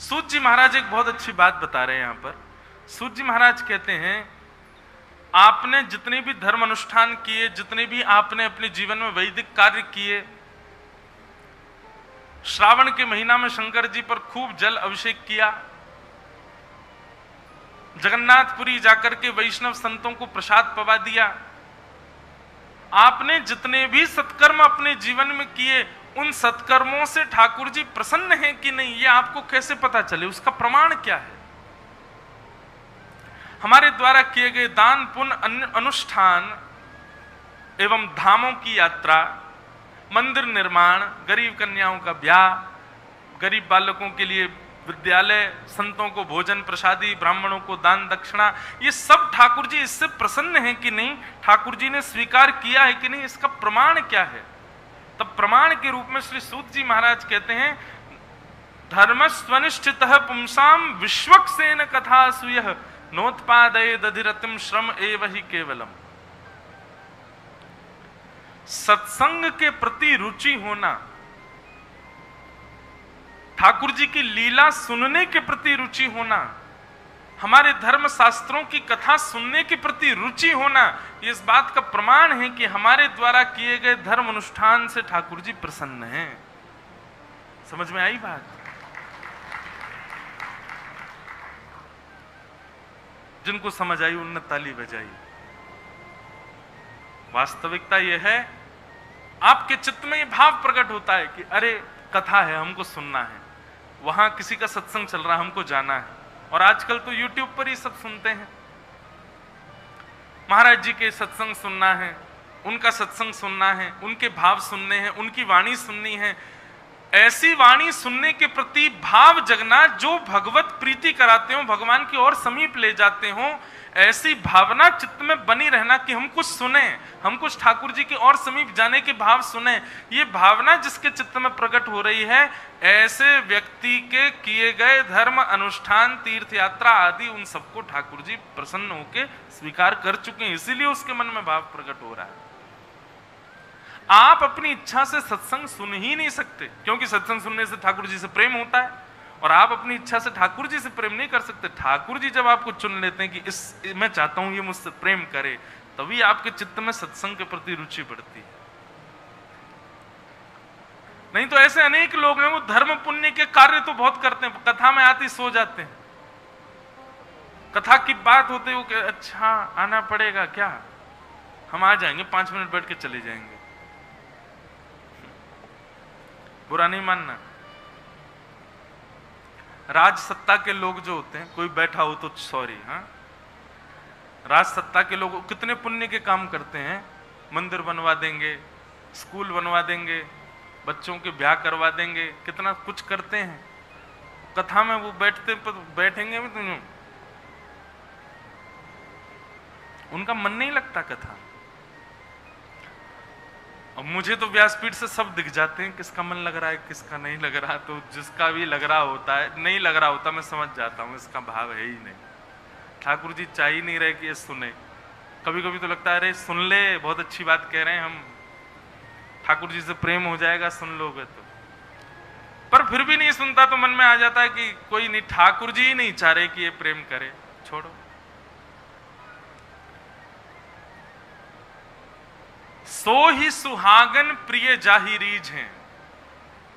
सूत जी महाराज एक बहुत अच्छी बात बता रहे हैं यहां पर। सूत जी महाराज कहते हैं, आपने जितने भी धर्म अनुष्ठान किए, जितने भी आपने अपने जीवन में वैदिक कार्य किए, श्रावण के महीना में शंकर जी पर खूब जल अभिषेक किया, जगन्नाथपुरी जाकर के वैष्णव संतों को प्रसाद पवा दिया, आपने जितने भी सत्कर्म अपने जीवन में किए, उन सत्कर्मों से ठाकुर जी प्रसन्न हैं कि नहीं, ये आपको कैसे पता चले? उसका प्रमाण क्या है? हमारे द्वारा किए गए दान, पुण्य, अनुष्ठान एवं धामों की यात्रा, मंदिर निर्माण, गरीब कन्याओं का ब्याह, गरीब बालकों के लिए विद्यालय, संतों को भोजन प्रसादी, ब्राह्मणों को दान दक्षिणा, ये सब ठाकुर जी इससे प्रसन्न हैं कि नहीं, ठाकुर जी ने स्वीकार किया है कि नहीं, इसका प्रमाण क्या है? तब प्रमाण के रूप में श्री सूत जी महाराज कहते हैं, धर्म स्वनिष्ठितः पुंसाम विश्वक्सेन कथा सुयः नोत्पादये दधिरतिम श्रम एव ही केवलम। सत्संग के प्रति रुचि होना, ठाकुर जी की लीला सुनने के प्रति रुचि होना, हमारे धर्म शास्त्रों की कथा सुनने के प्रति रुचि होना, ये इस बात का प्रमाण है कि हमारे द्वारा किए गए धर्म अनुष्ठान से ठाकुर जी प्रसन्न हैं। समझ में आई बात? जिनको समझ आई उनने ताली बजाई। वास्तविकता यह है, आपके चित्त में यह भाव प्रकट होता है कि अरे कथा है, हमको सुनना है, वहां किसी का सत्संग चल रहा है, हमको जाना है। और आजकल तो YouTube पर ही सब सुनते हैं। महाराज जी के सत्संग सुनना है, उनका सत्संग सुनना है, उनके भाव सुनने हैं, उनकी वाणी सुननी है। ऐसी वाणी सुनने के प्रति भाव जगना जो भगवत प्रीति कराते हो, भगवान की ओर समीप ले जाते हो, ऐसी भावना चित्त में बनी रहना कि हम कुछ सुने, हम कुछ ठाकुर जी की ओर समीप जाने के भाव सुने, ये भावना जिसके चित्त में प्रकट हो रही है, ऐसे व्यक्ति के किए गए धर्म अनुष्ठान, तीर्थ यात्रा आदि, उन सबको ठाकुर जी प्रसन्न होकर स्वीकार कर चुके हैं, इसीलिए उसके मन में भाव प्रकट हो रहा है। आप अपनी इच्छा से सत्संग सुन ही नहीं सकते, क्योंकि सत्संग सुनने से ठाकुर जी से प्रेम होता है, और आप अपनी इच्छा से ठाकुर जी से प्रेम नहीं कर सकते। ठाकुर जी जब आपको चुन लेते हैं कि इस मैं चाहता हूं ये मुझसे प्रेम करे, तभी आपके चित्त में सत्संग के प्रति रुचि बढ़ती है। नहीं तो ऐसे अनेक लोग हैं, वो धर्म पुण्य के कार्य तो बहुत करते हैं, कथा में आते ही सो जाते हैं। कथा की बात होते ही वो कहते अच्छा आना पड़ेगा क्या, हम आ जाएंगे, 5 मिनट बैठ के चले जाएंगे। बुरा नहीं मानना। राज सत्ता के लोग जो होते हैं, कोई बैठा हो तो सॉरी, हाँ, राज सत्ता के लोग कितने पुण्य के काम करते हैं, मंदिर बनवा देंगे, स्कूल बनवा देंगे, बच्चों के ब्याह करवा देंगे, कितना कुछ करते हैं। कथा में वो बैठेंगे भी तो उनका मन नहीं लगता कथा। अब मुझे तो व्यासपीठ से सब दिख जाते हैं, किसका मन लग रहा है, किसका नहीं लग रहा। तो जिसका भी लग रहा होता है, नहीं लग रहा होता, मैं समझ जाता हूँ इसका भाव है ही नहीं। ठाकुर जी चाह ही नहीं रहे कि ये सुने। कभी कभी तो लगता है अरे सुन ले, बहुत अच्छी बात कह रहे हैं हम, ठाकुर जी से प्रेम हो जाएगा सुन लोगे तो। पर फिर भी नहीं सुनता तो मन में आ जाता है कि कोई नहीं, ठाकुर जी ही नहीं चाह रहे कि ये प्रेम करे, छोड़ो। सो ही सुहागन प्रिय जाहिरीज हैं,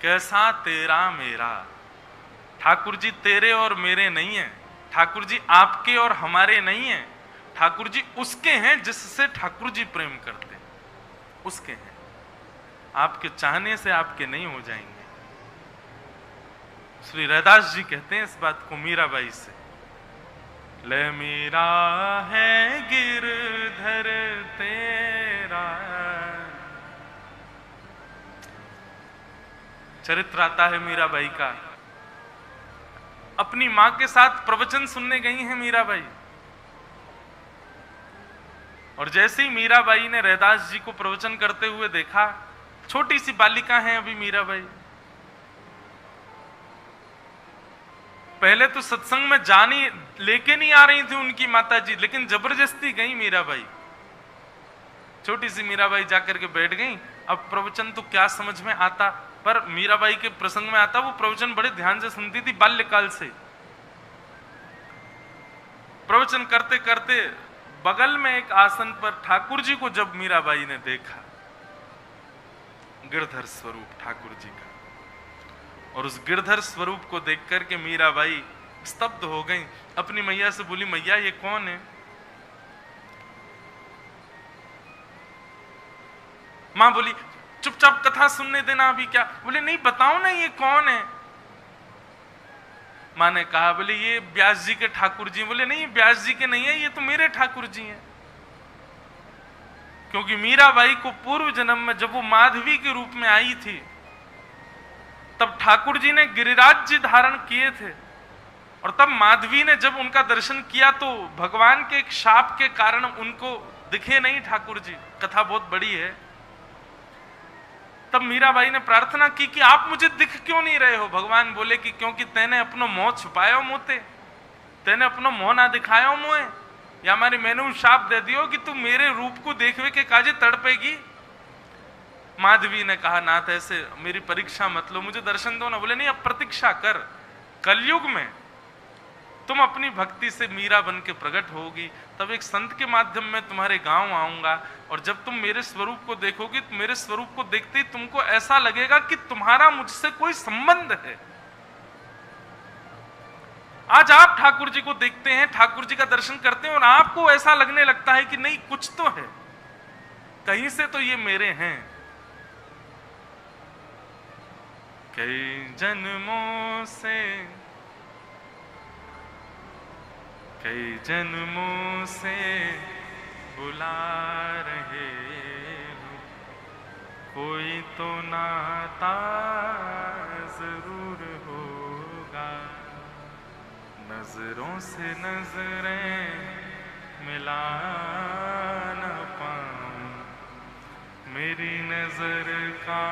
कैसा तेरा मेरा। ठाकुर जी तेरे और मेरे नहीं हैं, ठाकुर जी आपके और हमारे नहीं हैं, ठाकुर जी उसके हैं जिससे ठाकुर जी प्रेम करते हैं, उसके हैं। आपके चाहने से आपके नहीं हो जाएंगे। श्री रैदास जी कहते हैं इस बात को मीराबाई से, ले मीरा है गिरधर तेरा। चरित्र आता है मीराबाई का। अपनी मां के साथ प्रवचन सुनने गई हैं मीराबाई, और जैसे ही मीराबाई ने रैदास जी को प्रवचन करते हुए देखा, छोटी सी बालिका हैं अभी मीराबाई, पहले तो सत्संग में जानी लेके नहीं आ रही थी उनकी माता जी, लेकिन जबरदस्ती गई मीराबाई। छोटी सी मीराबाई जाकर के बैठ गई। अब प्रवचन तो क्या समझ में आता, पर मीराबाई के प्रसंग में आता, वो प्रवचन बड़े ध्यान से सुनती थी बाल्यकाल से। प्रवचन करते करते बगल में एक आसन पर ठाकुर जी को जब मीराबाई ने देखा, गिरधर स्वरूप ठाकुर जी का, और उस गिरधर स्वरूप को देख करके मीराबाई स्तब्ध हो गई। अपनी मैया से बोली, मैया ये कौन है? मां बोली, चुपचाप कथा सुनने देना, अभी क्या? बोले नहीं, बताओ ना ये कौन है। मां ने कहा, बोले ये व्यास जी के ठाकुर जी। बोले नहीं, व्यास जी के नहीं है, ये तो मेरे ठाकुर जी हैं। क्योंकि मीराबाई को पूर्व जन्म में जब वो माधवी के रूप में आई थी, तब ठाकुर जी ने गिरिराज जी धारण किए थे, और तब माधवी ने जब उनका दर्शन किया तो भगवान के एक शाप के कारण उनको दिखे नहीं ठाकुर जी। कथा बहुत बड़ी है। तब मीराबाई ने प्रार्थना की कि आप मुझे दिख क्यों नहीं रहे हो? भगवान बोले कि क्योंकि तेने अपनो मोह छुपायो मोते, तेने अपनो मोह ना दिखायो मोए, या हमारी मैंने शाप दे दियो कि तू मेरे रूप को देखवे के काजे तड़पेगी। माधवी ने कहा, नाथ ऐसे मेरी परीक्षा मत लो, मुझे दर्शन दो ना। बोले नहीं, अब प्रतीक्षा कर, कलयुग में तुम अपनी भक्ति से मीरा बन के प्रकट होगी, तब एक संत के माध्यम में तुम्हारे गांव आऊंगा, और जब तुम मेरे स्वरूप को देखोगी तो मेरे स्वरूप को देखते ही तुमको ऐसा लगेगा कि तुम्हारा मुझसे कोई संबंध है। आज आप ठाकुर जी को देखते हैं, ठाकुर जी का दर्शन करते हैं, और आपको ऐसा लगने लगता है कि नहीं, कुछ तो है, कहीं से तो ये मेरे हैं। कई जन्मों से, कई जन्मों से बुला रहे हो, कोई तो नाता जरूर होगा। नजरों से नजरें मिला न पाऊं, मेरी नजर का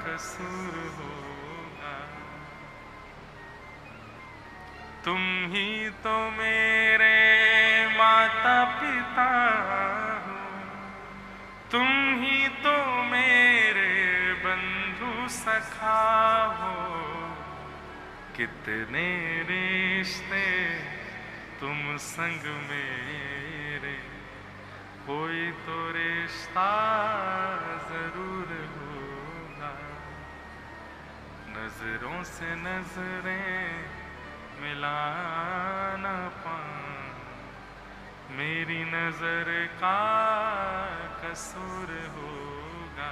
कसूर होगा। तुम ही तो मेरे माता पिता हो, तुम ही तो मेरे बंधु सखा हो, कितने रिश्ते तुम संग मेरे, कोई तो रिश्ता जरूर होगा। नजरों से नजरें मिला न पाऊं, मेरी नजर का कसूर होगा।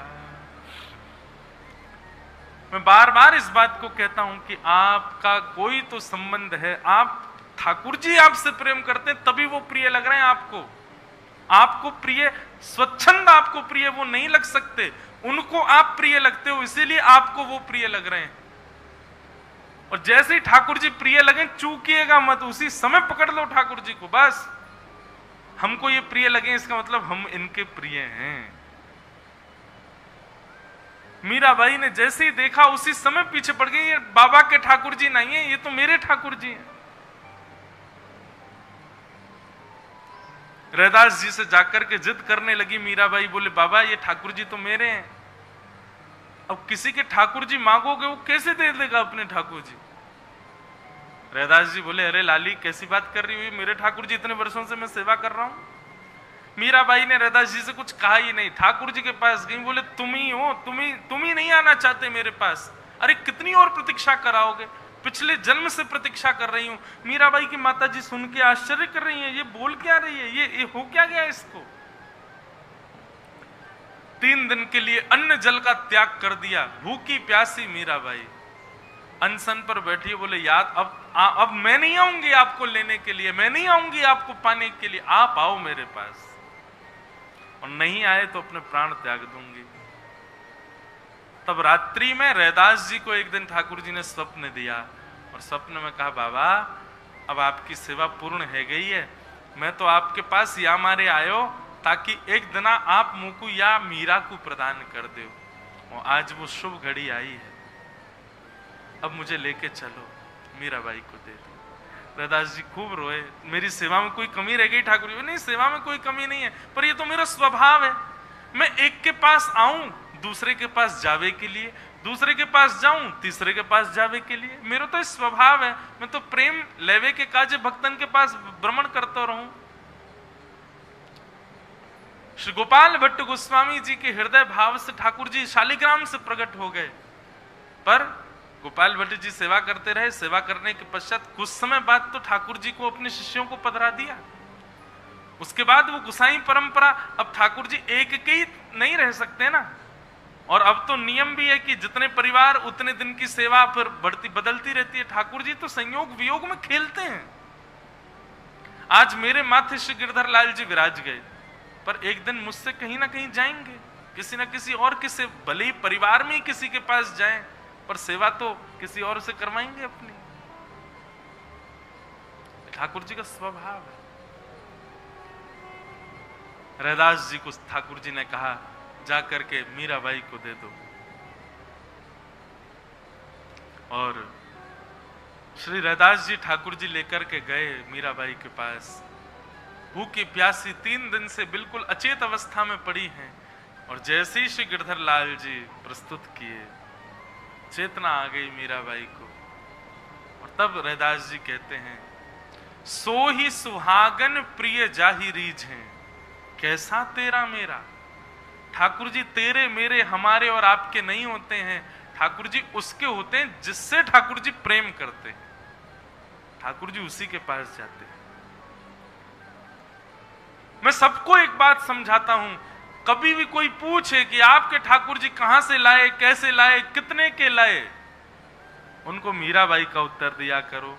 मैं बार बार इस बात को कहता हूं कि आपका कोई तो संबंध है। आप ठाकुर जी आपसे प्रेम करते हैं तभी वो प्रिय लग रहे हैं आपको। आपको प्रिय, स्वच्छंद आपको प्रिय वो नहीं लग सकते, उनको आप प्रिय लगते हो, इसीलिए आपको वो प्रिय लग रहे हैं। और जैसे ही ठाकुर जी प्रिय लगे, चूकिएगा मत, उसी समय पकड़ लो ठाकुर जी को। बस हमको ये प्रिय लगे, इसका मतलब हम इनके प्रिय हैं। मीराबाई ने जैसे ही देखा उसी समय पीछे पड़ गई, ये बाबा के ठाकुर जी नहीं है, ये तो मेरे ठाकुर जी हैं। रैदास जी से जाकर के जिद करने लगी मीराबाई, बोले बाबा ये ठाकुर जी तो मेरे हैं। अब किसी के ठाकुर जी मांगोगे वो कैसे दे देगा अपने ठाकुर जी? रैदास जी बोले, अरे लाली कैसी बात कर रही हुई, मेरे ठाकुर जी इतने वर्षों से मैं सेवा कर रहा हूं। मीराबाई ने रैदास जी से कुछ कहा ही नहीं, ठाकुर जी के पास गई, बोले तुम ही हो, तुम ही नहीं आना चाहते मेरे पास? अरे कितनी और प्रतीक्षा कराओगे, पिछले जन्म से प्रतीक्षा कर रही हूं। मीराबाई की माता जी सुन के आश्चर्य कर रही है, ये बोल क्या रही है, ये हो क्या गया इसको? 3 दिन के लिए अन्न जल का त्याग कर दिया, भूखी प्यासी मीराबाई अनशन पर बैठी। बोले याद अब मैं नहीं आऊंगी आपको लेने के लिए, मैं नहीं आऊंगी आपको पाने के लिए, आप आओ मेरे पास, और नहीं आए तो अपने प्राण त्याग दूंगी। तब रात्रि में रैदास जी को एक दिन ठाकुर जी ने स्वप्न दिया, और स्वप्न में कहा बाबा अब आपकी सेवा पूर्ण है गई है, मैं तो आपके पास या मारे आयो ताकि एक दिन आप मुझको या मीरा को प्रदान कर दो, और आज वो शुभ घड़ी आई है, अब मुझे लेके चलो, मीराबाई को दे दो। रैदास जी खूब रोए, मेरी सेवा में कोई कमी रह गई ठाकुर जी? नहीं, सेवा में कोई कमी नहीं है, पर ये तो मेरा स्वभाव है, मैं एक के पास आऊं दूसरे के पास जावे के लिए, दूसरे के पास जाऊं तीसरे के पास जावे के लिए। मेरा तो स्वभाव है, मैं तो प्रेम लेवे के काजे भक्तन के पास भ्रमण करता रहूं। श्री गोपाल भट्ट गोस्वामी जी के हृदय भाव से ठाकुर जी शालिग्राम से प्रकट हो गए, पर गोपाल भट्ट जी सेवा करते रहे। सेवा करने के पश्चात कुछ समय बाद तो ठाकुर जी को अपने शिष्यों को पधरा दिया। उसके बाद वो गुसाई परंपरा, अब ठाकुर जी एक के ही नहीं रह सकते ना, और अब तो नियम भी है कि जितने परिवार उतने दिन की सेवा फिर बढ़ती बदलती रहती है। ठाकुर जी तो संयोग वियोग में खेलते हैं। आज मेरे माथे श्री गिरधर लाल जी विराज गए, पर एक दिन मुझसे कहीं ना कहीं जाएंगे, किसी ना किसी और किसी, भले ही परिवार में ही किसी के पास जाएं, पर सेवा तो किसी और से करवाएंगे अपनी। ठाकुर जी का स्वभाव है। रैदास जी को ठाकुर जी ने कहा जाकर के मीराबाई को दे दो, और श्री रैदास जी ठाकुर जी लेकर के गए मीराबाई के पास। भूखी प्यासी 3 दिन से बिल्कुल अचेत अवस्था में पड़ी हैं, और जैसे ही श्री गिरधर लाल जी प्रस्तुत किए, चेतना आ गई मीराबाई को। और तब रैदास जी कहते हैं, सो ही सुहागन प्रिय जाहि रीझ हैं, कैसा तेरा मेरा। ठाकुर जी तेरे मेरे हमारे और आपके नहीं होते हैं, ठाकुर जी उसके होते हैं जिससे ठाकुर जी प्रेम करते हैं। ठाकुर जी उसी के पास जाते हैं। मैं सबको एक बात समझाता हूं, कभी भी कोई पूछे कि आपके ठाकुर जी कहां से लाए, कैसे लाए, कितने के लाए, उनको मीराबाई का उत्तर दिया करो।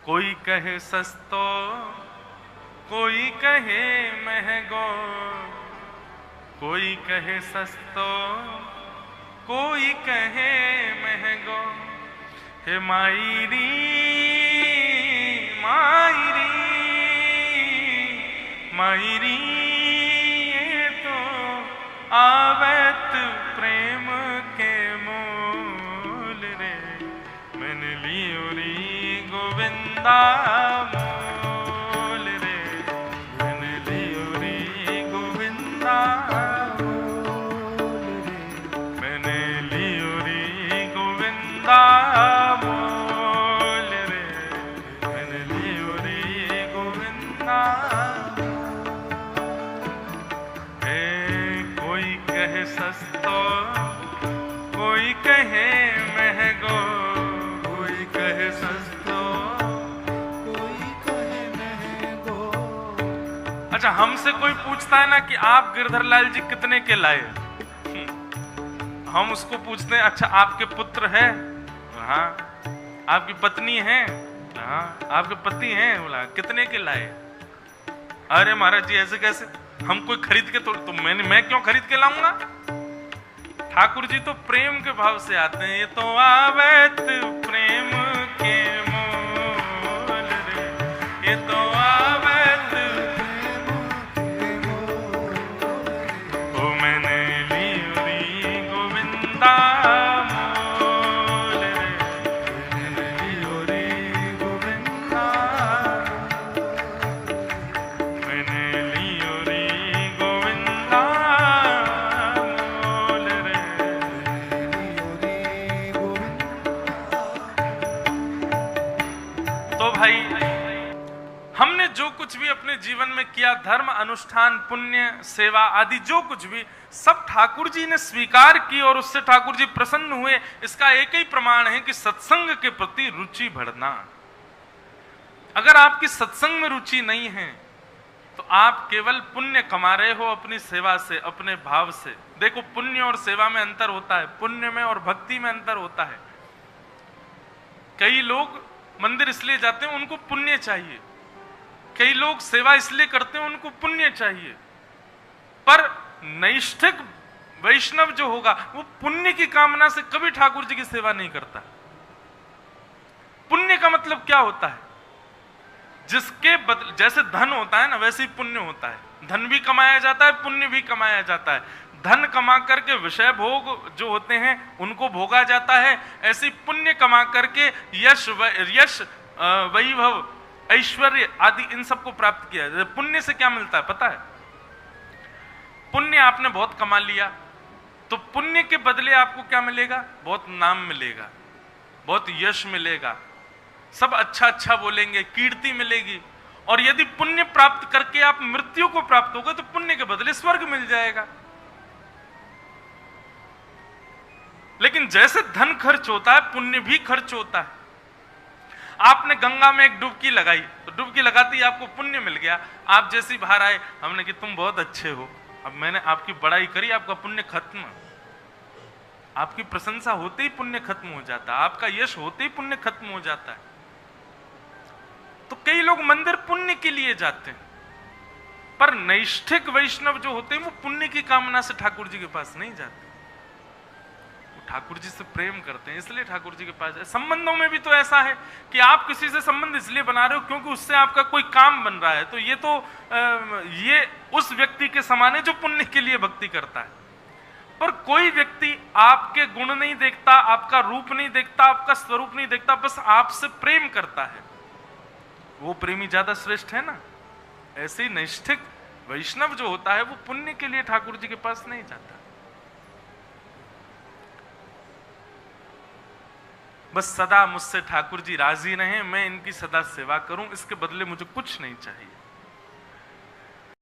कोई कहे सस्तो, कोई कहे महंगो, कोई कहे सस्तो, कोई कहे महंगो। हे मायरी मायरी मायरी, ये तो आवत प्रेम के मूल रे, मन लियो री गोविंदा मूल रे, मन लियो री गोविंदा मूल रे, मन लियो री गोविंदा मूल रे, मन लियो री गोविंदा। कहे सस्तो, कोई कहे महंगो, कोई कहे सस्तो, कोई कहे महंगो। अच्छा, हमसे कोई पूछता है ना कि आप गिरधर लाल जी कितने के लाए, हम उसको पूछते हैं, अच्छा आपके पुत्र है? हाँ। आपकी पत्नी है? हाँ। आपके पति हैं? बोला कितने के लाए? अरे महाराज जी ऐसे कैसे, हम कोई खरीद के तो मैं क्यों खरीद के लाऊंगा? ठाकुर जी तो प्रेम के भाव से आते हैं। ये तो आवत प्रेम के मूल रे, ये तो आवत प्रेम के मूल रे, ओ मैंने लियो री गोविंदा मूल रे, मैंने लियो री गोविंदा, मैंने लियो री गोविंदा मूल रे, लियो री गोविंदा। तो भाई, हमने जो कुछ भी अपने जीवन में किया, धर्म अनुष्ठान पुण्य सेवा आदि जो कुछ भी, सब ठाकुर जी ने स्वीकार की और उससे ठाकुर जी प्रसन्न हुए। इसका एक ही प्रमाण है कि सत्संग के प्रति रुचि बढ़ना। अगर आपकी सत्संग में रुचि नहीं है तो आप केवल पुण्य कमा रहे हो अपनी सेवा से, अपने भाव से। देखो, पुण्य और सेवा में अंतर होता है, पुण्य में और भक्ति में अंतर होता है। कई लोग मंदिर इसलिए जाते हैं उनको पुण्य चाहिए, कई लोग सेवा इसलिए करते हैं उनको पुण्य चाहिए, पर नैष्ठिक वैष्णव जो होगा वो पुण्य की कामना से कभी ठाकुर जी की सेवा नहीं करता। पुण्य का मतलब क्या होता है? जिसके बदले, जैसे धन होता है ना, वैसे ही पुण्य होता है। धन भी कमाया जाता है, पुण्य भी कमाया जाता है। धन कमा करके विषय भोग जो होते हैं उनको भोगा जाता है, ऐसे पुण्य कमा करके यश वैभव ऐश्वर्य आदि इन सबको प्राप्त किया जाता है। पुण्य से क्या मिलता है पता है? पुण्य आपने बहुत कमा लिया, तो पुण्य के बदले आपको क्या मिलेगा? बहुत नाम मिलेगा, बहुत यश मिलेगा, सब अच्छा अच्छा बोलेंगे, कीर्ति मिलेगी। और यदि पुण्य प्राप्त करके आप मृत्यु को प्राप्त होगे तो पुण्य के बदले स्वर्ग मिल जाएगा। लेकिन जैसे धन खर्च होता है, पुण्य भी खर्च होता है। आपने गंगा में एक डुबकी लगाई, तो डुबकी लगाते ही आपको पुण्य मिल गया। आप जैसे ही बाहर आए, हमने कि तुम बहुत अच्छे हो, अब मैंने आपकी बड़ाई करी, आपका पुण्य खत्म। आपकी प्रशंसा होते ही पुण्य खत्म हो जाता है, आपका यश होते ही पुण्य खत्म हो जाता है। तो कई लोग मंदिर पुण्य के लिए जाते हैं, पर नैष्ठिक वैष्णव जो होते हैं वो पुण्य की कामना से ठाकुर जी के पास नहीं जाते, वो ठाकुर जी से प्रेम करते हैं, इसलिए ठाकुर जी के पास जाते। संबंधों में भी तो ऐसा है कि आप किसी से संबंध इसलिए बना रहे हो क्योंकि उससे आपका कोई काम बन रहा है, तो ये उस व्यक्ति के समान है जो पुण्य के लिए भक्ति करता है। पर कोई व्यक्ति आपके गुण नहीं देखता, आपका रूप नहीं देखता, आपका स्वरूप नहीं देखता, बस आपसे प्रेम करता है, वो प्रेमी ज्यादा श्रेष्ठ है ना। ऐसे ही नैष्ठिक वैष्णव जो होता है वो पुण्य के लिए ठाकुर जी के पास नहीं जाता, बस सदा मुझसे ठाकुर जी राजी रहें, मैं इनकी सदा सेवा करूं, इसके बदले मुझे कुछ नहीं चाहिए।